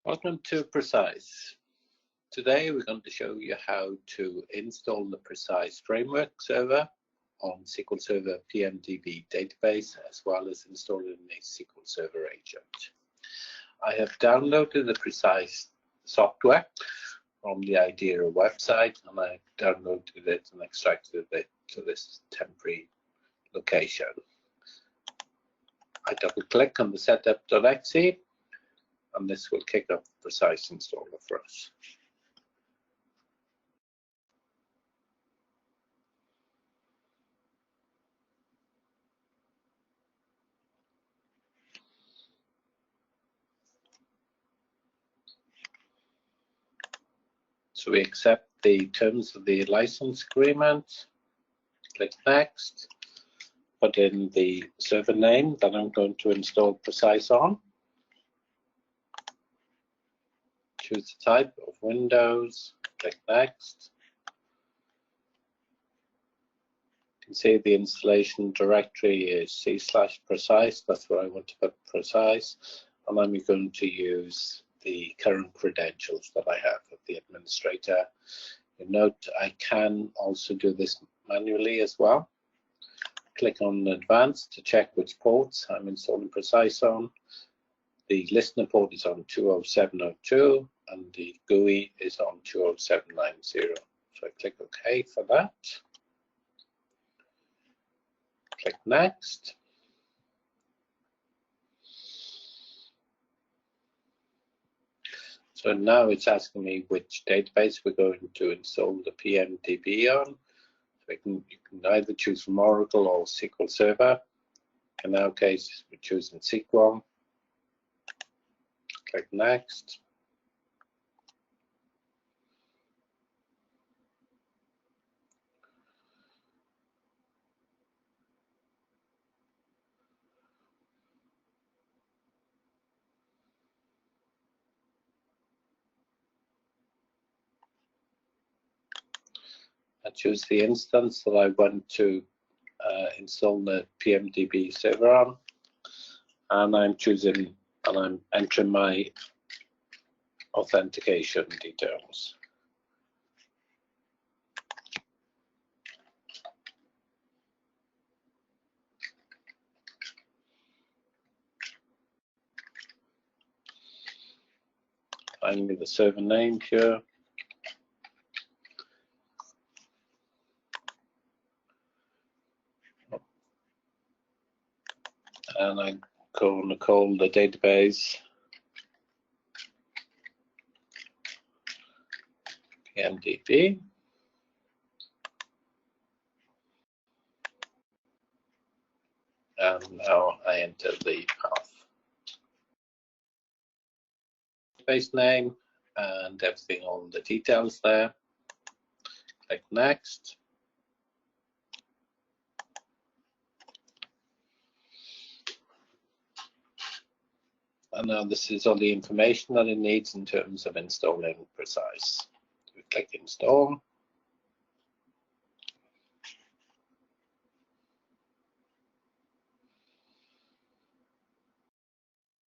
Welcome to Precise. Today we're going to show you how to install the Precise framework server on SQL Server PMDB database, as well as installing a SQL Server agent. I have downloaded the Precise software from the IDERA website, and I downloaded it and extracted it to this temporary location. I double click on the setup.exe, and this will kick up the Precise installer for us. So we accept the terms of the license agreement, click Next, put in the server name that I'm going to install Precise on, choose the type of Windows, click Next. You can see the installation directory is C/Precise, that's where I want to put Precise, and I'm going to use the current credentials that I have of the administrator. You note I can also do this manually as well. Click on Advanced to check which ports I'm installing Precise on. The listener port is on 20702 and the GUI is on 20790. So I click OK for that. Click Next. So now it's asking me which database we're going to install the PMDB on. So you can either choose from Oracle or SQL Server. In our case, we're choosing SQL. Click Next. I choose the instance that I want to install the PMDB server on, and I'm entering my authentication details. Finding the server name here. And I'm going to call the database PMDB. And now I enter the path. Database name and everything, all the details there. Click Next. And now this is all the information that it needs in terms of installing Precise. We click Install.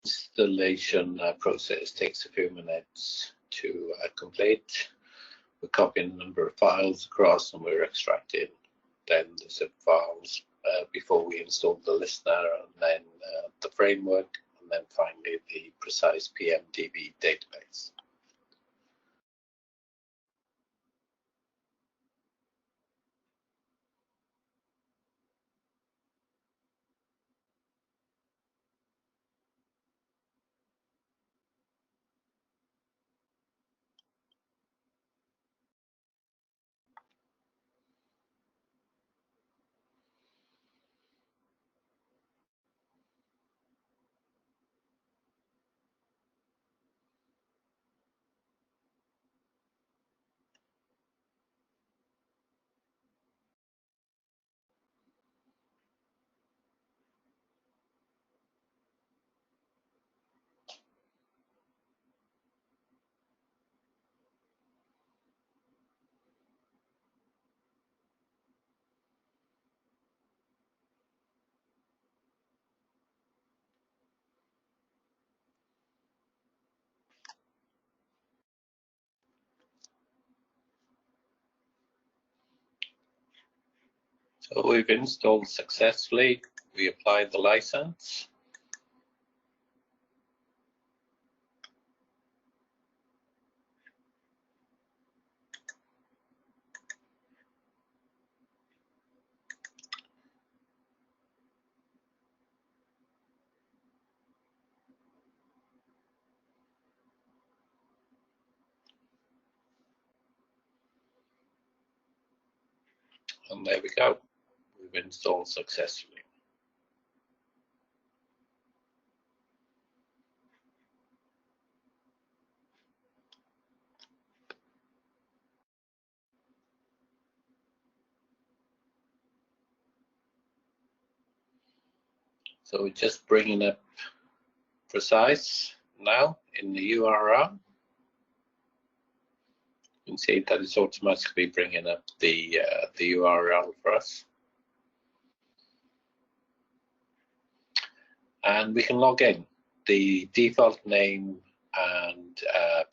Installation process takes a few minutes to complete. We're copying a number of files across and we're extracting then the zip files before we install the listener, and then the framework, and then finally the Precise PMDB database. So we've installed successfully. We applied the license. And there we go. We've installed successfully. So we're just bringing up precise now in the URL. You can see that it's automatically bringing up the URL for us. And we can log in. The default name and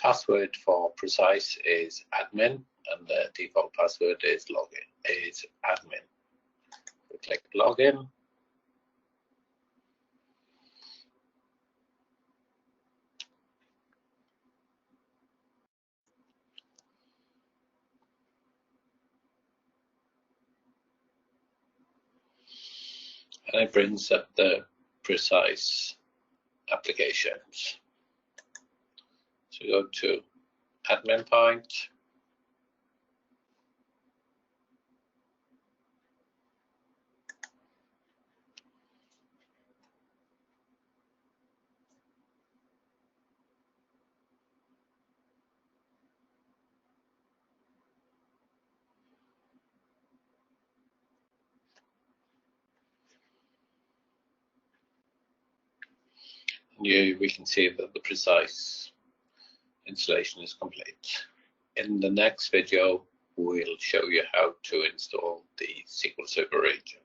password for precise is admin, and the default password is admin. We click login. And it brings up the precise applications. So go to admin point. We can see that the precise installation is complete. In the next video, we'll show you how to install the SQL Server agent.